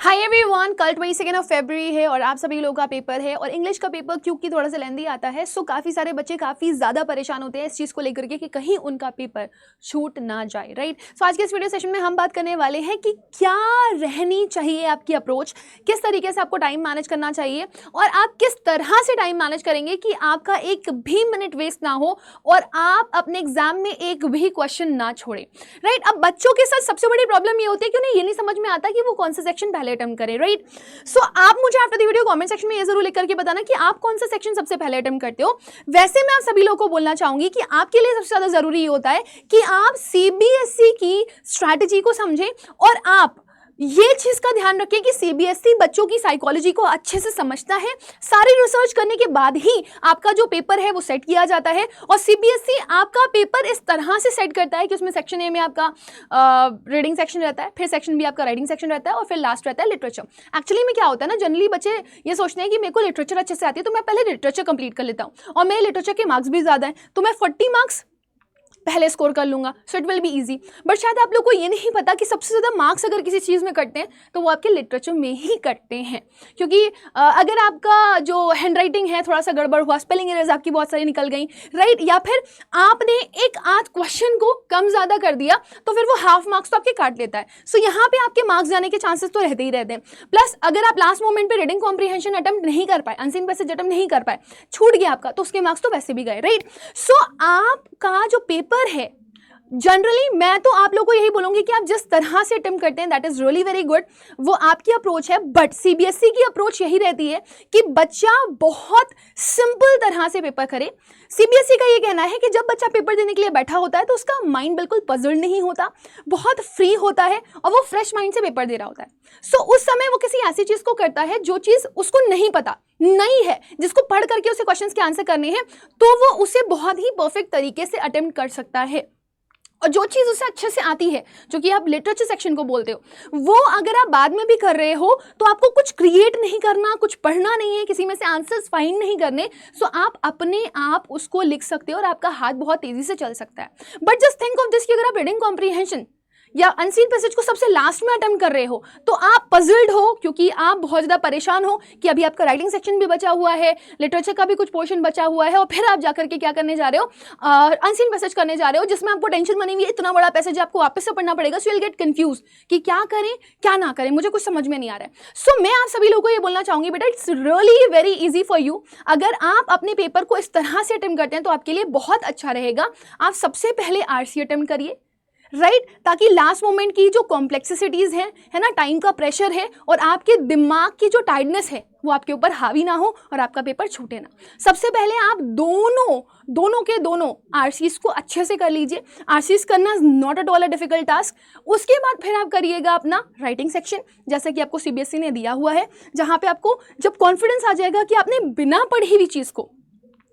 Hi everyone, कल 22 of February है और आप सभी लोगों का पेपर है। और इंग्लिश का पेपर क्योंकि थोड़ा सा लेंदी आता है, सो काफ़ी सारे बच्चे काफ़ी ज़्यादा परेशान होते हैं इस चीज़ को लेकर के कि कहीं उनका पेपर छूट ना जाए, राइट। सो आज के इस वीडियो सेशन में हम बात करने वाले हैं कि क्या रहनी चाहिए आपकी अप्रोच, किस तरीके से आपको टाइम मैनेज करना चाहिए और आप किस तरह से टाइम मैनेज करेंगे कि आपका एक भी मिनट वेस्ट ना हो और आप अपने एग्जाम में एक भी क्वेश्चन ना छोड़े, राइट। अब बच्चों के साथ सबसे बड़ी प्रॉब्लम ये होती है कि उन्हें ये नहीं समझ में आता कि वो कौन सा सेक्शन पहले अटेम्प्ट करें, राइट। सो आप मुझे after the video comment section में ये जरूर लिख करके बताना कि आप कौन सा सेक्शन सबसे पहले अटेम्प्ट करते हो। वैसे मैं आप सभी लोगों को बोलना चाहूंगी कि आपके लिए सबसे ज्यादा जरूरी ये होता है कि आप सीबीएसई की स्ट्रैटेजी को समझें और आप ये चीज का ध्यान रखें कि सीबीएसई बच्चों की साइकोलॉजी को अच्छे से समझता है। सारी रिसर्च करने के बाद ही आपका जो पेपर है वो सेट किया जाता है और सीबीएसई आपका पेपर इस तरह से सेट करता है कि उसमें सेक्शन ए में आपका रीडिंग सेक्शन रहता है, फिर सेक्शन बी आपका राइटिंग सेक्शन रहता है और फिर लास्ट रहता है लिटरेचर। एक्चुअली में क्या होता है ना, जनरली बच्चे ये सोचते हैं कि मेरे को लिटरेचर अच्छे से आती है तो मैं पहले लिटरेचर कंप्लीट कर लेता हूँ और मेरे लिटरेचर के मार्क्स भी ज्यादा है तो मैं 40 मार्क्स पहले स्कोर कर लूंगा, so it will be easy. But शायद आप लोग को ये नहीं पता कि सबसे ज़्यादा मार्क्स अगर किसी चीज़ में कटते हैं तो वो आपके लिटरेचर में ही कटते हैं, क्योंकि अगर आपका जो हैंड राइटिंग है थोड़ा सा गड़बड़ हुआ, स्पेलिंग एरर्स आपकी बहुत सारी निकल गई, राइट, या फिर आपने एक आध क्वेश्चन को कम ज़्यादा कर दिया तो फिर वो हाफ मार्क्स तो आपके काट लेता है। सो यहाँ पे आपके मार्क्स जाने के चांसेस तो रहते ही रहते हैं। प्लस अगर आप लास्ट मोमेंट पे रीडिंग कॉम्प्रीहेंशन अटेम्प्ट नहीं कर पाए, अनसीन पैसेज अटेम्प्ट नहीं कर पाए, छूट गया आपका, तो उसके मार्क्स तो वैसे भी गए, राइट। सो आपका जो पेपर है जनरली मैं तो आप लोगों को यही बोलूंगी कि आप जिस तरह से अटेम्प्ट करते हैं that is really very good, वो आपकी अप्रोच है। बट सीबीएसई की अप्रोच यही रहती है कि बच्चा बहुत सिंपल तरह से पेपर करे। सीबीएसई का ये कहना है कि जब बच्चा पेपर देने के लिए बैठा होता है तो उसका माइंड बिल्कुल पजल्ड नहीं होता, बहुत फ्री होता है और वो फ्रेश माइंड से पेपर दे रहा होता है। सो उस समय वो किसी ऐसी चीज को करता है जो चीज उसको नहीं पता, नहीं है, जिसको पढ़ करके उसे क्वेश्चंस के आंसर करने हैं, तो वो उसे बहुत ही परफेक्ट तरीके से अटेम्प्ट कर सकता है। और जो चीज़ उसे अच्छे से आती है, जो कि आप लिटरेचर सेक्शन को बोलते हो, वो अगर आप बाद में भी कर रहे हो तो आपको कुछ क्रिएट नहीं करना, कुछ पढ़ना नहीं है, किसी में से आंसर्स फाइंड नहीं करने, सो आप अपने आप उसको लिख सकते हो और आपका हाथ बहुत तेजी से चल सकता है। But just think of this कि अगर आप रीडिंग कॉम्प्रीहेंशन या अनसीन पैसेज को सबसे लास्ट में अटेम्प्ट कर रहे हो तो आप पजल्ड हो, क्योंकि आप बहुत ज़्यादा परेशान हो कि अभी आपका राइटिंग सेक्शन भी बचा हुआ है, लिटरेचर का भी कुछ पोर्शन बचा हुआ है और फिर आप जाकर के क्या करने जा रहे हो, अनसीन पैसेज करने जा रहे हो, जिसमें आपको टेंशन बनी हुई है, इतना बड़ा पैसेज आपको वापस से पढ़ना पड़ेगा। So you will get confuse कि क्या करें क्या ना करें, मुझे कुछ समझ में नहीं आ रहा है। सो मैं आप सभी लोगों को ये बोलना चाहूंगी, बेटा it's really very easy for you. अगर आप अपने पेपर को इस तरह से अटेम्प्ट करते हैं तो आपके लिए बहुत अच्छा रहेगा। आप सबसे पहले आरसी अटेम्प्ट करिए, राइट, ताकि लास्ट मोमेंट की जो कॉम्प्लेक्सिटीज हैं, है ना, टाइम का प्रेशर है और आपके दिमाग की जो टाइटनेस है वो आपके ऊपर हावी ना हो और आपका पेपर छूटे ना। सबसे पहले आप दोनों के दोनों आरसीज को अच्छे से कर लीजिए। आरसीज करना not at all a difficult task. उसके बाद फिर आप करिएगा अपना राइटिंग सेक्शन, जैसे कि आपको सीबीएसई ने दिया हुआ है, जहाँ पे आपको जब कॉन्फिडेंस आ जाएगा कि आपने बिना पढ़ी हुई चीज़ को,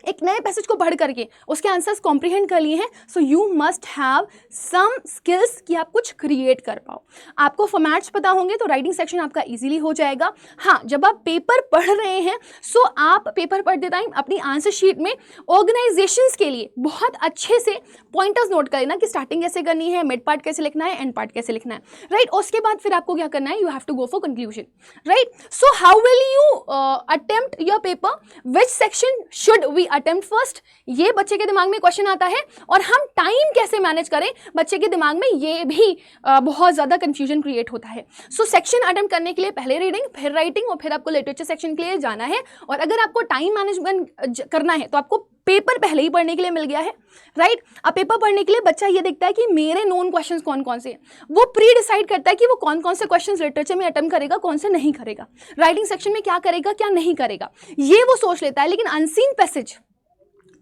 एक नए पैसेज को पढ़ करके उसके आंसर्स कॉम्प्रीहेंड कर लिए हैं, so you must have some skills कि आप कुछ क्रिएट कर पाओ। आपको फॉर्मेट्स पता होंगे तो राइटिंग सेक्शन आपका इजीली हो जाएगा। हाँ, जब आप पेपर पढ़ रहे हैं सो आप पेपर पढ़ते टाइम अपनी आंसर शीट में ऑर्गेनाइजेशंस के लिए बहुत अच्छे से पॉइंटर्स नोट कर लेना कि स्टार्टिंग कैसे करनी है, मिड पार्ट कैसे लिखना है, एंड पार्ट कैसे लिखना है, राइट। उसके बाद फिर आपको क्या करना है, you have to go for conclusion, right. So how will you attempt your paper, which section should we attempt first, ये बच्चे के दिमाग में क्वेश्चन आता है। और हम टाइम कैसे मैनेज करें, बच्चे के दिमाग में ये भी बहुत ज्यादा कंफ्यूजन क्रिएट होता है। सो सेक्शन अटेम्प्ट करने के लिए पहले रीडिंग, फिर राइटिंग और फिर आपको लिटरेचर सेक्शन के लिए जाना है। और अगर आपको टाइम मैनेजमेंट करना है तो आपको पेपर पहले ही पढ़ने के लिए मिल गया है, राइट। अब पेपर पढ़ने के लिए बच्चा ये देखता है कि मेरे नोन क्वेश्चंस कौन कौन से हैं, वो प्री डिसाइड करता है कि वो कौन कौन से क्वेश्चंस लिटरेचर में अटेम्प्ट करेगा, कौन से नहीं करेगा, राइटिंग सेक्शन में क्या करेगा क्या नहीं करेगा, ये वो सोच लेता है। लेकिन अनसीन पैसेज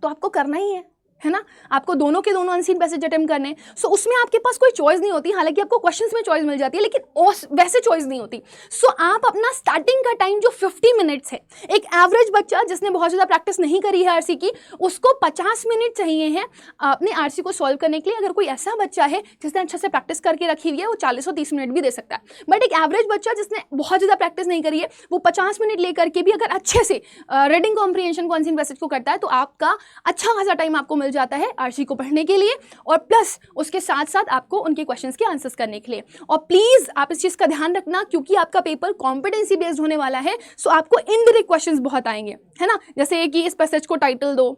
तो आपको करना ही है ना, आपको दोनों के दोनों अनसीन पैसेज अटेम्प्ट करने हैं। सो उसमें आपके पास कोई चॉइस नहीं होती, हालांकि आपको क्वेश्चंस में चॉइस मिल जाती है लेकिन वैसे चॉइस नहीं होती। सो आप अपना स्टार्टिंग का टाइम जो 50 मिनट्स है, एक एवरेज बच्चा जिसने बहुत ज़्यादा प्रैक्टिस नहीं करी है आरसी की, उसको 50 मिनट चाहिए हैं अपने आरसी को सॉल्व करने के लिए। अगर कोई ऐसा बच्चा है जिसने अच्छे से प्रैक्टिस करके रखी हुई है वो 40 और 30 मिनट भी दे सकता है। बट एक एवरेज बच्चा जिसने बहुत ज़्यादा प्रैक्टिस नहीं करी है वो 50 मिनट लेकर के भी अगर अच्छे से रीडिंग कॉम्प्रीहेंशन को अनसीन पैसेज को करता है तो आपका अच्छा खासा टाइम आपको मिल जाता है आरसी को पढ़ने के लिए और प्लस उसके साथ साथ आपको उनके क्वेश्चंस के आंसर्स करने के लिए। और प्लीज़ आप इस चीज़ का ध्यान रखना क्योंकि आपका पेपर कॉम्पिटेंसी बेस्ड होने वाला है, सो आपको इनडायरेक्ट क्वेश्चंस बहुत आएंगे, है ना, जैसे कि इस पैसेज को टाइटल दो,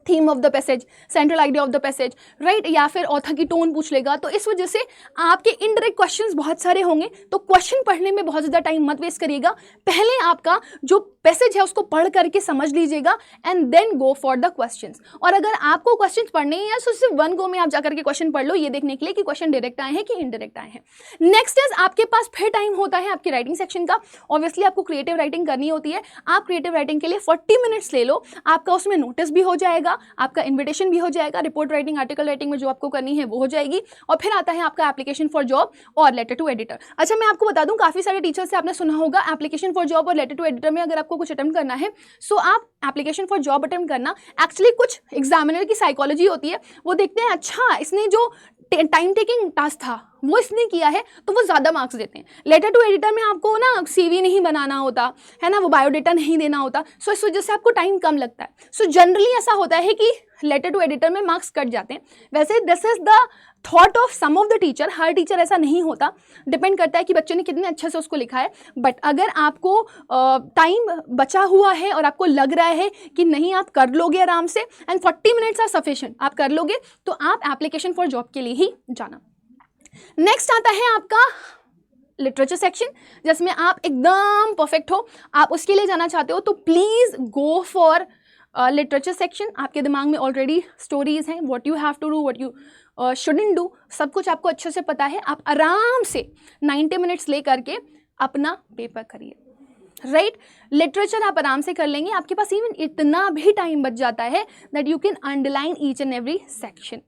theme of the passage, central idea of the passage, right, या फिर ऑथर की टोन पूछ लेगा। तो इस वजह से आपके इनडायरेक्ट क्वेश्चंस बहुत सारे होंगे, तो क्वेश्चन पढ़ने में बहुत ज़्यादा टाइम मत वेस्ट करिएगा। पहले आपका जो पैसेज है उसको पढ़ करके समझ लीजिएगा and then go for the questions. और अगर आपको क्वेश्चंस पढ़ने हैं तो सिर्फ वन गो में आप जाकर के क्वेश्चन पढ़ लो, ये देखने के लिए कि क्वेश्चन डायरेक्ट आए हैं कि इनडायरेक्ट आए हैं। नेक्स्ट इज आपके पास फिर टाइम होता है आपकी राइटिंग सेक्शन का। ऑब्वियसली आपको क्रिएटिव राइटिंग करनी होती है, आप क्रिएटिव राइटिंग के लिए 40 मिनट्स ले लो, आपका उसमें नोटिस भी हो जाएगा, आपका इन्विटेशन भी हो जाएगा, रिपोर्ट राइटिंग, आर्टिकल राइटिंग में जो आपको करनी है वो हो जाएगी। और फिर आता है आपका एप्लीकेशन फॉर जॉब और लेटर टू एडिटर। अच्छा, मैं आपको बता दूं, काफी सारे टीचर्स से आपने सुना होगा एप्लीकेशन फॉर जॉब और लेटर टू एडिटर में अगर आपको कुछ अटेम्प्ट करना है, सो आप एप्लीकेशन फॉर जॉब अटेम्प्ट करना, एक्चुअली कुछ एग्जामिनर की साइकोलॉजी होती है, वो देखते हैं अच्छा इसने जो टाइम टेकिंग टास्क था वो इसने किया है तो वो ज़्यादा मार्क्स देते हैं। लेटर टू एडिटर में आपको ना CV नहीं बनाना होता है ना, वो बायोडेटा नहीं देना होता, सो इस वजह से आपको टाइम कम लगता है। सो जनरली ऐसा होता है कि लेटर टू एडिटर में मार्क्स कट जाते हैं। वैसे this is the thought of some of the teacher, हर टीचर ऐसा नहीं होता, डिपेंड करता है कि बच्चे ने कितने अच्छे से उसको लिखा है। बट अगर आपको टाइम बचा हुआ है और आपको लग रहा है कि नहीं आप कर लोगे आराम से एंड 40 मिनट्स आर सफिशिएंट, आप कर लोगे, तो आप एप्लीकेशन फॉर जॉब के लिए ही जाना। नेक्स्ट आता है आपका लिटरेचर सेक्शन, जिसमें आप एकदम परफेक्ट हो, आप उसके लिए जाना चाहते हो तो please go for literature section. आपके दिमाग में ऑलरेडी स्टोरीज हैं, what you have to do, what you shouldn't do, सब कुछ आपको अच्छे से पता है। आप आराम से 90 मिनट्स ले करके अपना पेपर करिए, राइट। लिटरेचर आप आराम से कर लेंगे, आपके पास इवन इतना भी टाइम बच जाता है that you can underline each and every section,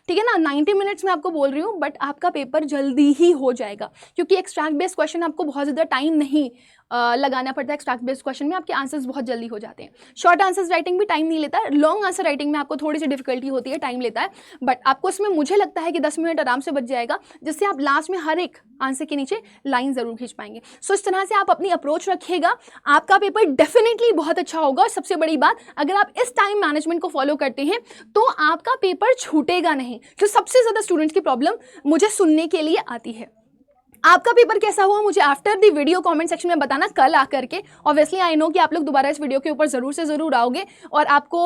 ठीक है ना। 90 मिनट्स में आपको बोल रही हूँ, बट आपका पेपर जल्दी ही हो जाएगा क्योंकि एक्सट्रैक्ट बेस्ड क्वेश्चन आपको बहुत ज़्यादा टाइम नहीं लगाना पड़ता है। एक्सट्रैक्ट बेस्ड क्वेश्चन में आपके आंसर्स बहुत जल्दी हो जाते हैं। शॉर्ट आंसर्स राइटिंग भी टाइम नहीं लेता है, लॉन्ग आंसर राइटिंग में आपको थोड़ी सी डिफिकल्टी होती है, टाइम लेता है, बट आपको इसमें मुझे लगता है कि 10 मिनट आराम से बच जाएगा, जिससे आप लास्ट में हर एक आंसर के नीचे लाइन ज़रूर खींच पाएंगे। सो इस तरह से आप अपनी अप्रोच रखिएगा, आपका पेपर डेफिनेटली बहुत अच्छा होगा। और सबसे बड़ी बात, अगर आप इस टाइम मैनेजमेंट को फॉलो करते हैं तो आपका पेपर छूटेगा नहीं। जो सबसे ज़्यादा स्टूडेंट्स की प्रॉब्लम मुझे सुनने के लिए आती है, आपका पेपर कैसा हुआ मुझे after the video comment section में बताना कल आकर के। ऑब्वियसली आई नो कि आप लोग दोबारा इस वीडियो के ऊपर ज़रूर से ज़रूर आओगे और आपको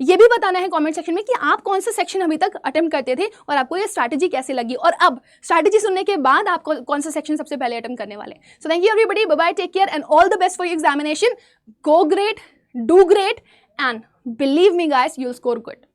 ये भी बताना है कमेंट सेक्शन में कि आप कौन सा सेक्शन अभी तक अटेम्प्ट करते थे और आपको ये स्ट्रैटेजी कैसे लगी, और अब स्ट्रैटेजी सुनने के बाद आप कौन सा सेक्शन सबसे पहले अटेम्प्ट करने वाले। So thank you everybody, bye bye, take care and all the best for your examination. Go great, do great and believe me guys, you will score good.